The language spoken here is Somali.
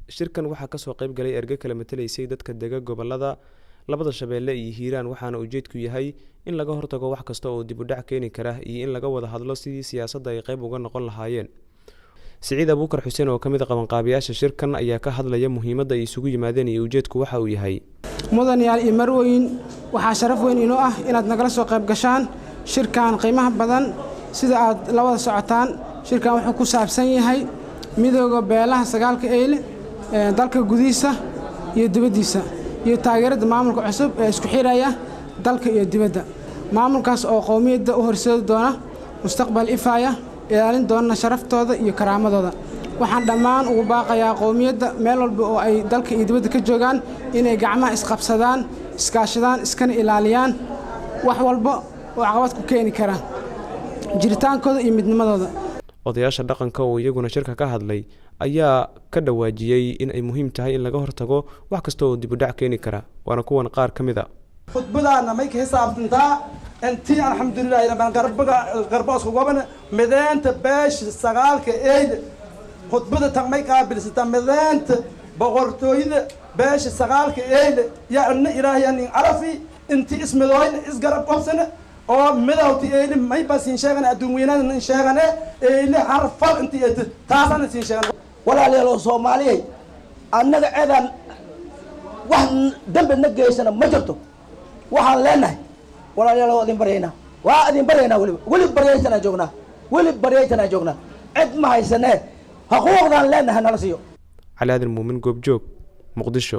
shirkan waxaa kasoo qayb galay erge kala matalaysay dadka dega gobolada labada Shabeelle iyo Hiiraan waxaana ujeedku yahay in laga hortago wax kasta oo dib u dhac keeni kara iyo in laga wada hadlo sidii siyaasadda ay qayb uga noqon lahaayeen. Siciid Abuukar Xuseen oo kamid ah qabanqaabiyaasha shirkan ayaa ka hadlaya muhiimadda ay isugu yimaadeen iyo ujeedku waxa uu yahay. mudanayaal iyo marweyn waxaa sharaf weyn inoo ah inaad nagala soo qayb gashaan shirkan qiimaha badan sida aad la wada socotaan. shirkan wuxuu ku saabsan yahay midowga beelaha sagaalka eyle dalka gudihiisa iyo dibaddiisa iyo taageerada maamulka cusub ee isku xiraya dalka iyo dibadda. maamulkaas oo qowmiyadda u horseedi doona mustaqbal ifaya ilaalin doona sharaftooda iyo karaamadooda. waxaan dhammaan ugu baaqayaa qowmiyadda meel walba oo ay dalka iyo dibadda ka joogaan inay gacmaha isqabsadaan, iskaashadaan, iskana ilaaliyaan wax walba oo caqabad ku keeni kara jiritaankooda iyo midnimadooda. odayaasha dhaqanka oo iyaguna shirka ka hadlay ayaa ka dhawaajiyay in ay muhiim tahay in laga hortago wax kasta oo dib u dhac keeni kara waana kuwan qaar kamid ah. khudbadaana may ka xisaabtantaa intii alxamdulillaah rabbil qarbaas ku goban mideenta beesh sagaalka eed khudbada tan may qaabilsata mideenta boqortooyada beesh sagaalka eed ya anna ilaahay an arafi intii ismidooyn isgarab qabsana oo midowti eed may basin sheegan adduunweynadan in sheegan eed harfal intii taasana sin sheegan walaalayaal Soomaaliyeed annaga eedan wax dambe nageysana ma jirto waxaan leenahay walaalayaal idin bareeyna waa idin bareeyna wali bareeyna joognaa cid ma haysanee xuquuqdan leenahay nala siiyo. Cali Aadan Muumin Goobjoog, Muqdisho.